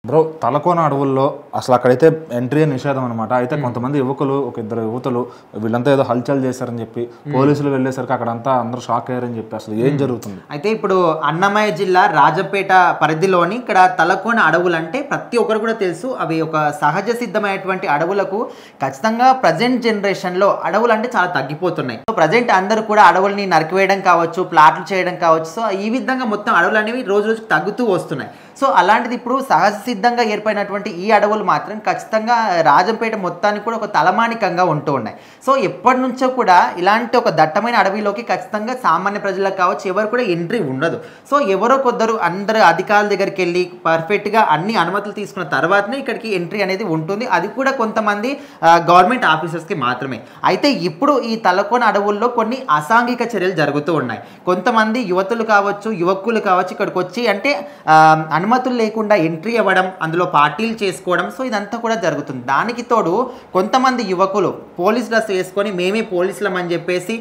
Bro Talakona అడవుల్లో అసలు అక్కడైతే ఎంట్రీ నిషేధం అనమాట. అయితే కొంతమంది యువకులు, ఒక ఇద్దరు యువతులు వీళ్ళంతా ఏదో హల్చల్ చేశారని చెప్పి పోలీసులు వెళ్ళేసరికి అక్కడంతా అందరూ షాక్ అయ్యారని చెప్పి అసలు ఏం జరుగుతుంది? అయితే ఇప్పుడు అన్నమయ్య జిల్లా రాజపేట పరిధిలోని ఇక్కడ తలకోన అడవులు అంటే ప్రతి ఒక్కరు కూడా తెలుసు, అవి ఒక సహజ సిద్ధమైనటువంటి అడవులకు ఖచ్చితంగా ప్రజెంట్ జనరేషన్లో అడవులు అంటే చాలా తగ్గిపోతున్నాయి. సో ప్రజెంట్ అందరూ కూడా అడవుల్ని నరికివేయడం కావచ్చు, ప్లాట్లు చేయడం కావచ్చు. సో ఈ విధంగా మొత్తం అడవులు అనేవి రోజు రోజు తగ్గుతూ వస్తున్నాయి. సో అలాంటిది ఇప్పుడు సహజ సిద్ధంగా ఏర్పడినటువంటి ఈ అడవులు మాత్రం ఖచ్చితంగా రాజంపేట మొత్తానికి కూడా ఒక తలమానికంగా ఉంటూ ఉన్నాయి. సో ఎప్పటి నుంచో కూడా ఇలాంటి ఒక దట్టమైన అడవిలోకి ఖచ్చితంగా సామాన్య ప్రజలకు కావచ్చు ఎవరు కూడా ఎంట్రీ ఉండదు. సో ఎవరో కొందరు అందరు అధికారుల దగ్గరికి వెళ్ళి పర్ఫెక్ట్గా అన్ని అనుమతులు తీసుకున్న తర్వాతనే ఇక్కడికి ఎంట్రీ అనేది ఉంటుంది. అది కూడా కొంతమంది గవర్నమెంట్ ఆఫీసర్స్కి మాత్రమే. అయితే ఇప్పుడు ఈ తలకోన అడవుల్లో కొన్ని అసాంఘిక చర్యలు జరుగుతూ ఉన్నాయి. కొంతమంది యువతులు కావచ్చు, యువకులు కావచ్చు ఇక్కడికి వచ్చి అంటే అనుమతులు లేకుండా ఎంట్రీ అవ్వడం, అందులో పార్టీలు చేసుకోవడం, సో ఇదంతా కూడా జరుగుతుంది. దానికి తోడు కొంతమంది యువకులు పోలీస్ డ్రెస్ వేసుకొని మేమే పోలీసులం అని చెప్పేసి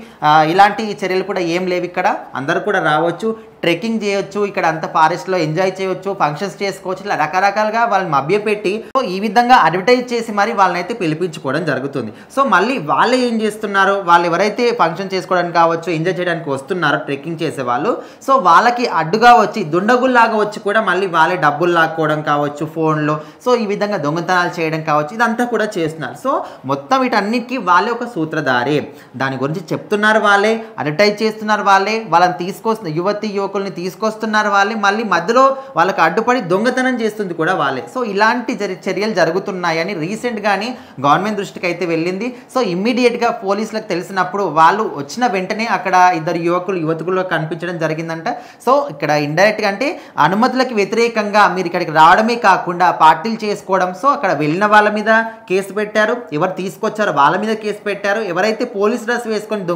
ఇలాంటి చర్యలు కూడా ఏం లేవు. ఇక్కడ అందరూ కూడా రావచ్చు, ట్రెక్కింగ్ చేయొచ్చు, ఇక్కడ అంత ఫారెస్ట్లో ఎంజాయ్ చేయొచ్చు, ఫంక్షన్స్ చేసుకోవచ్చు, ఇలా రకరకాలుగా వాళ్ళని మభ్యపెట్టి సో ఈ విధంగా అడ్వర్టైజ్ చేసి మరి వాళ్ళని అయితే పిలిపించుకోవడం జరుగుతుంది. సో మళ్ళీ వాళ్ళు ఏం చేస్తున్నారు, వాళ్ళు ఎవరైతే ఫంక్షన్ చేసుకోవడానికి కావచ్చు, ఎంజాయ్ చేయడానికి వస్తున్నారో ట్రెక్కింగ్ చేసే వాళ్ళు, సో వాళ్ళకి అడ్డుగా వచ్చి దుండగుల్లాగా వచ్చి కూడా మళ్ళీ వాళ్ళే డబ్బులు లాక్కోవడం కావచ్చు ఫోన్లో, సో ఈ విధంగా దొంగతనాలు చేయడం కావచ్చు, ఇదంతా కూడా చేస్తున్నారు. సో మొత్తం వీటన్నిటికీ వాళ్ళే ఒక సూత్రధారే, దాని గురించి చెప్తున్నారు వాళ్ళే, అడ్వర్టైజ్ చేస్తున్నారు వాళ్ళే, వాళ్ళని తీసుకొస్తున్న యువకుల్ని తీసుకొస్తున్నారు వాళ్ళే, మళ్ళీ మధ్యలో వాళ్ళకి అడ్డుపడి దొంగతనం చేస్తుంది కూడా వాళ్ళే. సో ఇలాంటి చర్యలు జరుగుతున్నాయని రీసెంట్గానే గవర్నమెంట్ దృష్టికి అయితే వెళ్ళింది. సో ఇమ్మీడియట్గా పోలీసులకు తెలిసినప్పుడు వాళ్ళు వచ్చిన వెంటనే అక్కడ ఇద్దరు యువతులు కనిపించడం జరిగిందంట. సో ఇక్కడ ఇండైరెక్ట్గా అంటే అనుమతులకు వ్యతిరేకంగా మీరు ఇక్కడికి రావడమే కాకుండా పార్టీలు చేసుకోవడం, సో అక్కడ వెళ్ళిన వాళ్ళ మీద కేసు పెట్టారు, ఎవరు తీసుకొచ్చారో వాళ్ళ మీద కేసు పెట్టారు, ఎవరైతే పోలీస్ డ్రెస్ వేసుకొని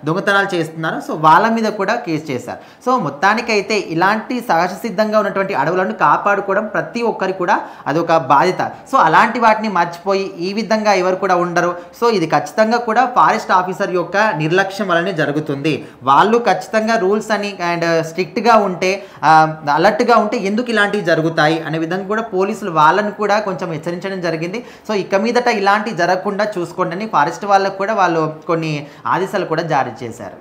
దొంగతనాలు చేస్తున్నారో సో వాళ్ళ మీద కూడా కేసు చేశారు. సో మొత్తానికైతే ఇలాంటి సహజ సిద్ధంగా ఉన్నటువంటి అడవులను కాపాడుకోవడం ప్రతి ఒక్కరి కూడా అదొక బాధ్యత. సో అలాంటి వాటిని మర్చిపోయి ఈ విధంగా ఎవరు కూడా ఉండరు. సో ఇది ఖచ్చితంగా కూడా ఫారెస్ట్ ఆఫీసర్ యొక్క నిర్లక్ష్యం వల్లనే జరుగుతుంది. వాళ్ళు ఖచ్చితంగా రూల్స్ అని అండ్ స్ట్రిక్ట్గా ఉంటే, అలర్ట్గా ఉంటే ఎందుకు ఇలాంటివి జరుగుతాయి అనే విధంగా కూడా పోలీసులు వాళ్ళని కూడా కొంచెం హెచ్చరించడం జరిగింది. సో ఇక మీదట ఇలాంటివి జరగకుండా చూసుకోండి అని ఫారెస్ట్ వాళ్ళకు కూడా వాళ్ళు కొన్ని ఆదేశాలు కూడా జారీ చేశారు.